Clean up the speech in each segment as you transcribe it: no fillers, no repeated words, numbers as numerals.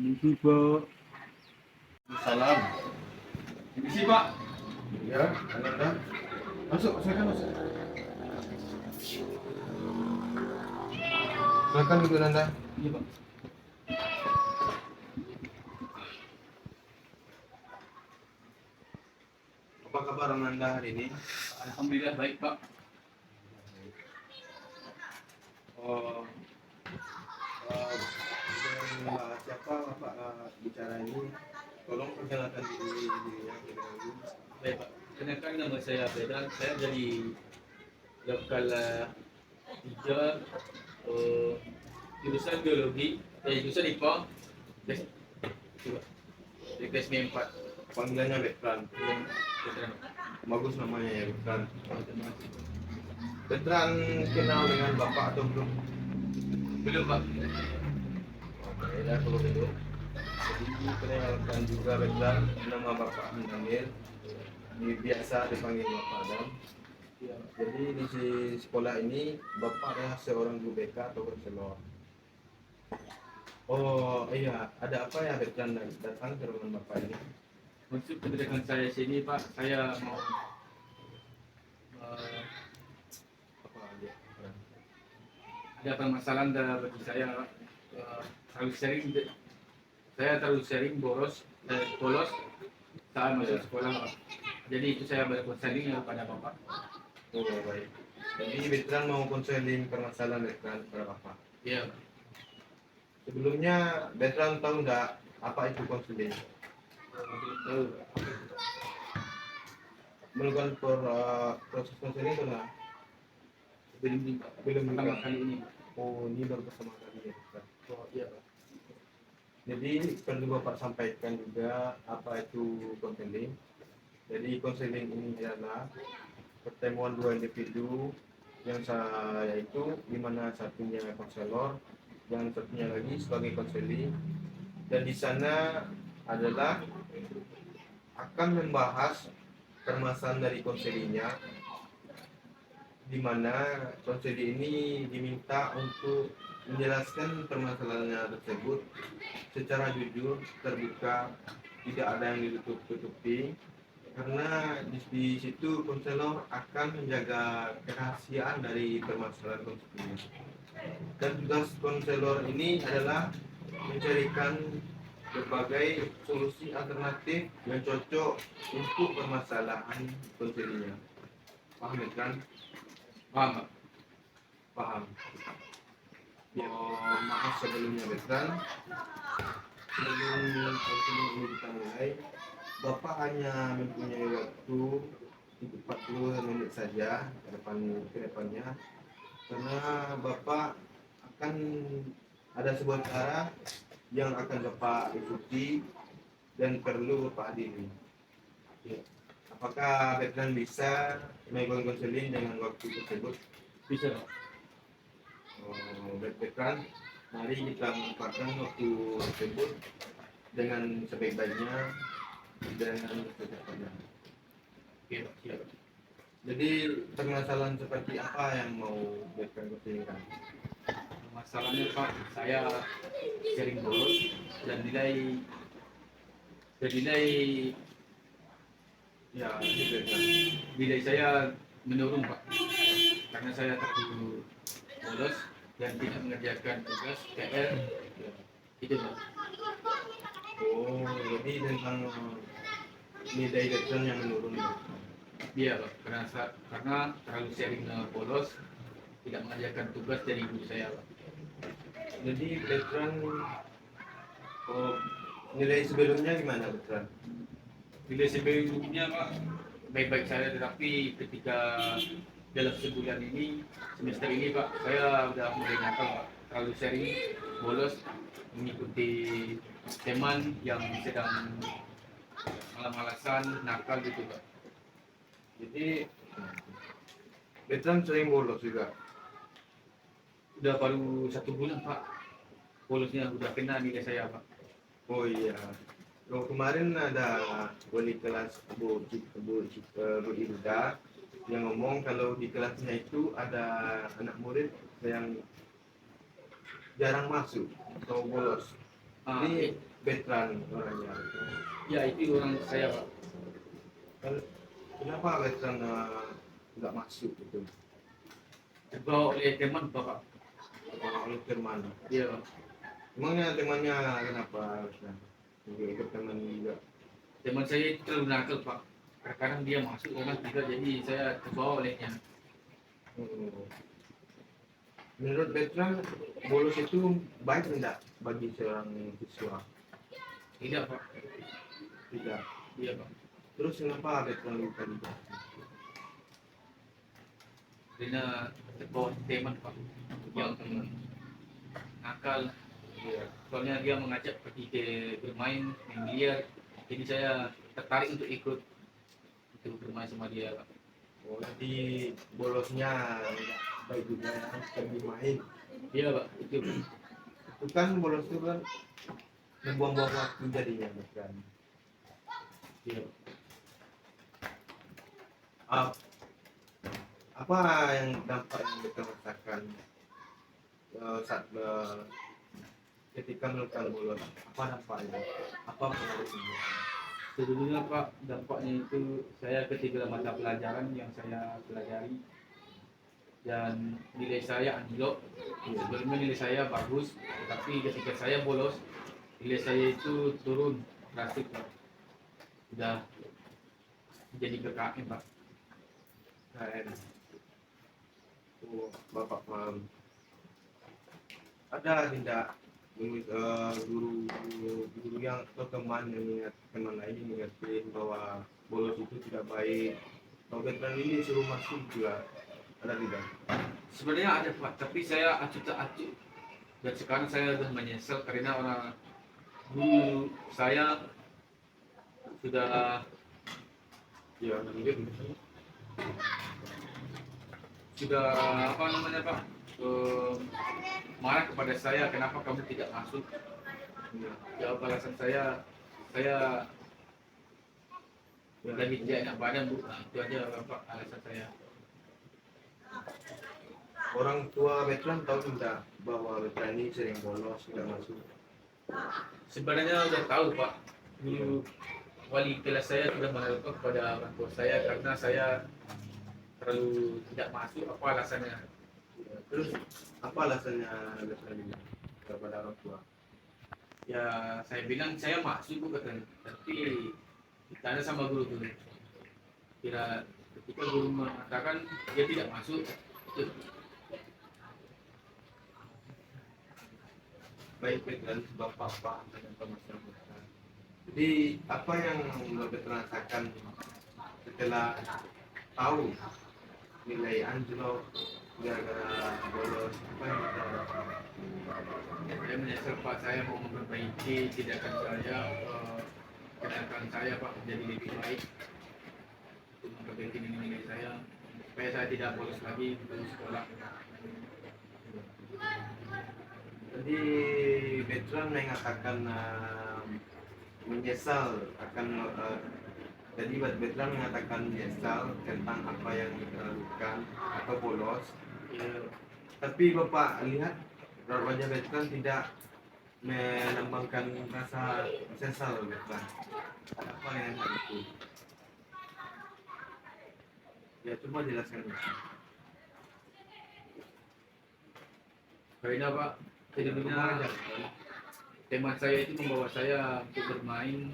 Itu Pak. Salam. Misi Pak. Ya, Anda. Masuk, silakan masuk. Silakan duduk Anda. Iya Pak. Apa kabar Anda hari ini? Alhamdulillah baik Pak. Oh, dengan siapa Bapak bicara ini? Tolong perkenalkan dirinya terlebih dahulu. Baik Pak. Kenalkan nama saya Bedan. Saya dari lokal 3 jurusan biologi, jurusan IPA. Tes coba. Di tes 4. Panggilannya Betran. Bagus namanya ya Betran. Betran kenal dengan Bapak atau belum? Belum Pak. Oke, dah kalau gitu. Jadi kenalkan juga Betran, nama Bapak Daniel. Ini biasa dipanggil Bapak Adam. Iya. Jadi di sekolah ini Bapak adalah seorang guru BK atau konselor. Oh iya, ada apa ya Betran datang ke rumah Bapak ini? Maksud kedatangan saya sini Pak, saya mau Apa aja? ada permasalahan bagi saya, terlalu sering bolos saat masuk sekolah Pak. Jadi itu saya berkonseling kepada Bapak. Oh baik. Jadi Betran mau konseling permasalahan Betran kepada Bapak. Iya Pak. Sebelumnya Betran tahu nggak apa itu konseling? Belum tahu Pak. Melakukan proses konseling pernah? Belum nih Pak. Belum Pertama juga. kali ini Pak. Oh ini baru pertama kali ya Betran. Oh iya Pak. Jadi perlu Bapak sampaikan juga apa itu konseling. Jadi konseling ini adalah pertemuan dua individu yang saya itu di mana satunya konselor yang satunya lagi sebagai konseling, dan di sana adalah akan membahas permasalahan dari konselingnya, di mana konseling ini diminta untuk menjelaskan permasalahannya tersebut secara jujur, terbuka, tidak ada yang ditutup-tutupi, karena di situ konselor akan menjaga kerahasiaan dari permasalahan konselor. Dan tugas konselor ini adalah mencarikan berbagai solusi alternatif yang cocok untuk permasalahan konselingnya. Paham kan? Paham Pak. Paham. Oh, maaf sebelumnya Betran. Sebelum konseling ini kita mulai, Bapak hanya mempunyai waktu 40 menit saja ke depannya, karena Bapak akan ada sebuah cara yang akan Bapak ikuti dan perlu Bapak hadiri. Ya. Apakah Betran bisa melakukan konseling dengan waktu tersebut? Bisa Pak. Oh, Betran, mari kita manfaatkan waktu tersebut dengan sebaik-baiknya dan secepatnya. Oke Pak. Siap. Jadi permasalahan seperti apa yang mau Betran konselingkan? Masalahnya Pak, saya sering bolos dan nilai Ya, ini Betran. nilai saya menurun Pak, karena saya terlalu bolos dan tidak mengerjakan tugas PR. Itu Pak. Oh, jadi tentang nilai Betran yang menurun. Iya Pak, karena terlalu sering bolos, tidak mengerjakan tugas dari guru saya Pak. Jadi Betran, oh, nilai sebelumnya gimana Betran? Nilai sebelumnya Pak baik-baik saya, tetapi ketika dalam sebulan ini, semester ini Pak, saya udah mulai nakal Pak, terlalu sering bolos mengikuti teman yang sedang malas-malasan, nakal gitu Pak. Jadi Betran sering bolos juga. Udah baru 1 bulan Pak, bolosnya udah kena nilai saya Pak. Oh iya. Oh, kemarin ada wali kelas Bu Ilda yang ngomong kalau di kelasnya itu ada anak murid yang jarang masuk atau bolos. Ini veteran orangnya. ya itu orang saya Pak. Kenapa veteran nggak masuk gitu? Terbawa oleh teman Bapak. Oleh teman. Iya Pak. Emangnya temannya kenapa harusnya? Ikut teman juga. Teman saya itu terlalu nakal Pak. Kadang dia masuk, kadang tidak, jadi saya terbawa olehnya. Hmm. Menurut veteran, bolos itu baik enggak bagi seorang siswa? Tidak Pak. Tidak. Iya Pak. Terus kenapa veteran itu tidak? Karena terbawa teman Pak. Yang nakal. Iya. Soalnya dia mengajak pergi ke bermain, main biliar. Jadi saya tertarik untuk ikut untuk bermain sama dia Pak. Oh, jadi bolosnya enggak baik juga ya, pergi main. Iya Pak, itu. Itu kan bolos itu kan membuang-buang waktu jadinya kan. Iya. Ah, apa yang dampak yang kita rasakan saat ketika melakukan bolos? Apa dampaknya? Apa pengaruhnya? Sejujurnya Pak, dampaknya itu saya ketika mata pelajaran yang saya pelajari dan nilai saya anjlok. Sebelumnya nilai saya bagus, tapi ketika saya bolos, nilai saya itu turun drastis Pak. Sudah jadi KKM Pak. KN. Oh, Bapak paham. Ada tidak guru yang atau teman yang ingat teman lain yang mengingatkan bahwa bolos itu tidak baik? Kalau veteran ini suruh masuk juga ada tidak? Sebenarnya ada Pak, tapi saya acuh tak acuh. Dan sekarang saya sudah menyesal karena orang guru saya sudah Ya, mungkin. sudah apa namanya Pak, marah kepada saya, kenapa kamu tidak masuk. Jawab alasan saya lagi tidak enak badan Bu. Nah, itu aja Pak alasan saya. Orang tua veteran tahu tidak bahwa veteran ini sering bolos tidak masuk? Sebenarnya udah tahu Pak, dulu wali kelas saya sudah menelpon kepada orang tua saya karena saya terlalu tidak masuk, apa alasannya. Ya, terus apa alasannya veteran ini kepada orang tua? Ya saya bilang saya masuk Bu katanya, tapi ditanya sama guru dulu, kira ketika guru mengatakan dia tidak masuk itu. Baik veteran bapak dan masyarakat. Jadi apa yang veteran rasakan setelah tahu nilai anjlok gara-gara bolos, apa yang kita rasakan? Saya menyesal Pak, saya mau memperbaiki tindakan saya, tindakan saya Pak menjadi lebih baik untuk memperbaiki nilai saya supaya saya tidak bolos lagi untuk sekolah. Jadi veteran mengatakan menyesal akan jadi veteran mengatakan menyesal tentang apa yang dilakukan atau bolos. Ya, Tapi bapak lihat wajah veteran tidak melambangkan rasa menyesal veteran. Apa yang hal itu? Ya coba jelaskan. karena Pak, sebenarnya teman saya itu membawa saya untuk bermain,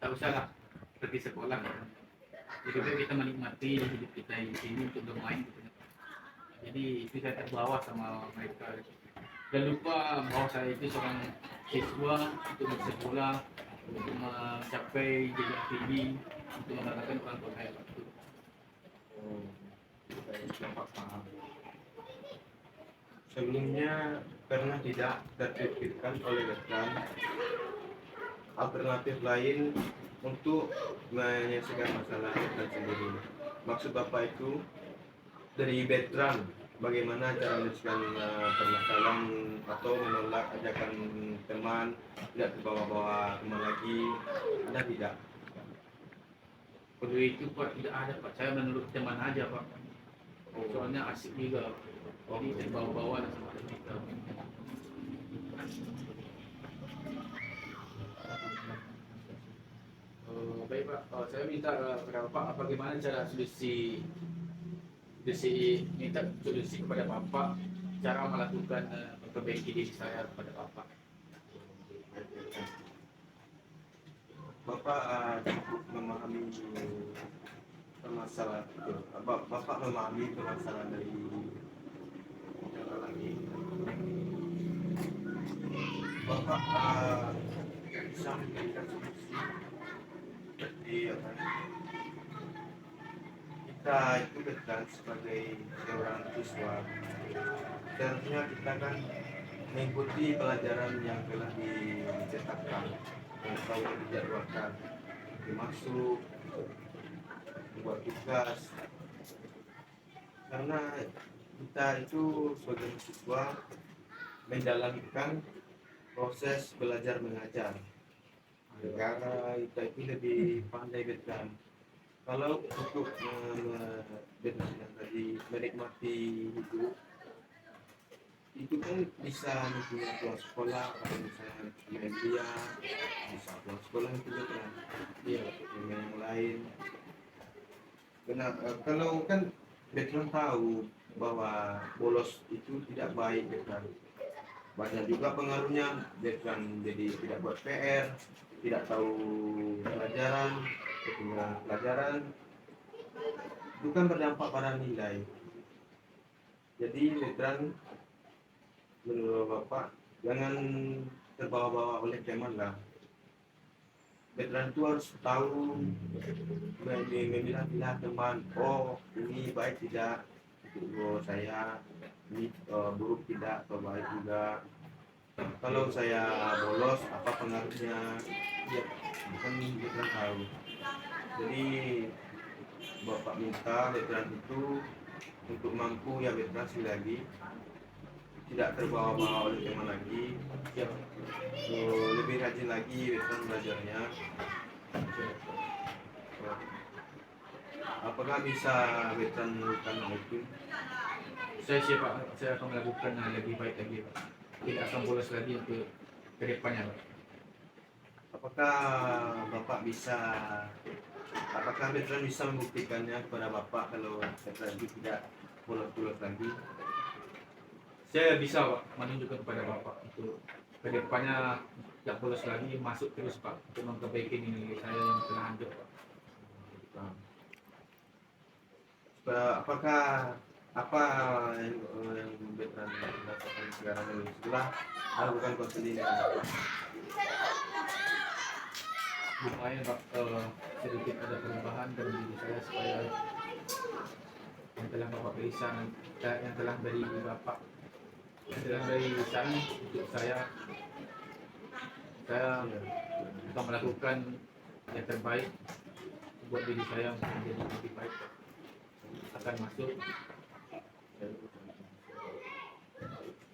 tak usahlah pergi sekolah. Jadi kita menikmati hidup kita di sini untuk bermain. Jadi itu saya terbawa sama mereka. Dan lupa bahwa saya itu seorang siswa untuk bersekolah, untuk mencapai jenjang tinggi, untuk mengatakan orang tua saya Pak. Oh, saya bapak paham. Sebelumnya pernah tidak terpikirkan oleh veteran alternatif lain untuk menyelesaikan masalah veteran sendiri. Maksud bapak itu dari veteran bagaimana cara menyelesaikan permasalahan atau menolak ajakan teman, tidak terbawa-bawa teman lagi, ada tidak? Waktu itu Pak tidak ada Pak, saya menurut teman aja Pak. Soalnya asik juga, jadi terbawa-bawa lah sama kita. Baik Pak, saya minta kepada Bapak bagaimana cara minta solusi kepada Bapak cara melakukan memperbaiki diri saya kepada Bapak. Bapak cukup memahami permasalahan itu. Bapak memahami permasalahan dari yang alami. Bapak bisa memberikan solusi seperti apa? Kita itu kan sebagai seorang siswa, seharusnya kita kan mengikuti pelajaran yang telah dicetakkan, yang telah dijadwalkan, dimasuk, membuat tugas. Karena kita itu sebagai siswa menjalankan proses belajar mengajar. Negara kita itu lebih pandai betul. Kalau untuk tadi menikmati hidup itu kan bisa punya pulang sekolah, kalau misalnya main dia bisa pulang sekolah itu betul. Iya, yang lain. Kalau kan veteran tahu bahwa bolos itu tidak baik veteran. Banyak juga pengaruhnya veteran jadi tidak buat PR, tidak tahu pelajaran, ketinggalan pelajaran. Itu kan berdampak pada nilai. Jadi veteran menurut Bapak jangan terbawa-bawa oleh teman lah. Veteran itu harus tahu memilah-milah teman. Oh, ini baik tidak untuk saya, ini buruk tidak atau baik juga. Kalau saya bolos apa pengaruhnya? Ya, kan veteran tahu. Jadi Bapak minta veteran itu untuk mampu ya veteran sekali lagi tidak terbawa-bawa oleh teman lagi, ya, lebih rajin lagi veteran belajarnya. Apakah bisa veteran melakukan itu? Saya siap Pak, saya akan melakukan lebih baik lagi Pak. Tidak akan bolos lagi untuk ke depannya Pak. Apakah veteran bisa membuktikannya kepada Bapak kalau veteran itu tidak bolos-bolos lagi? Saya bisa Pak menunjukkan kepada Bapak untuk ke depannya tidak bolos lagi, masuk terus Pak untuk memperbaiki nilai saya yang telah hancur Pak. Apakah apa yang veteran lakukan sekarang ini setelah melakukan konseling dengan Bapak? Lumayan Pak, sedikit ada perubahan dalam diri saya supaya yang telah Bapak berikan, yang telah dari Bapak, yang telah dari sana untuk saya akan melakukan yang terbaik buat diri saya untuk menjadi lebih baik. Akan masuk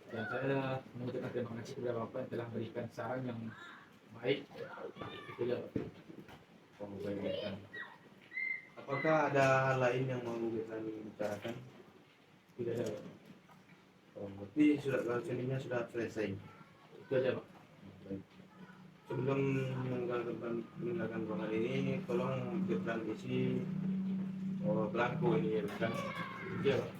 dan saya mengucapkan terima kasih kepada Bapak yang telah berikan saran yang baik. Itu ya Pak. Apakah ada hal lain yang mau veteran bicarakan? Tidak ada Pak. Berarti sudah konselingnya sudah selesai. Itu aja Pak. Baik. Sebelum meninggalkan ruangan ini, tolong veteran isi belangko ini ya kan? Iya Pak.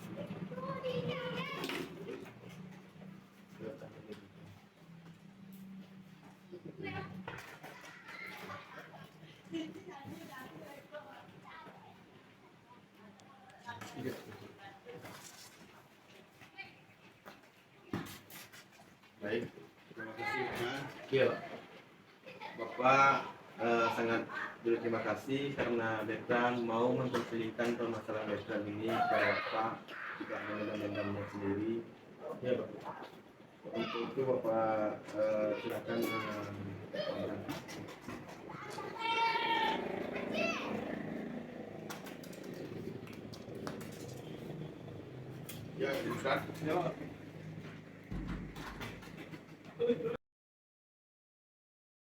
Iya. Baik, terima kasih Pak. Iya Pak. Bapak sangat berterima kasih karena veteran mau mengkonselingkan permasalahan veteran ini kepada Bapak, tidak mengendam-endamnya sendiri. Iya Pak. Untuk itu Bapak silakan ya, silakan. Ya Pak.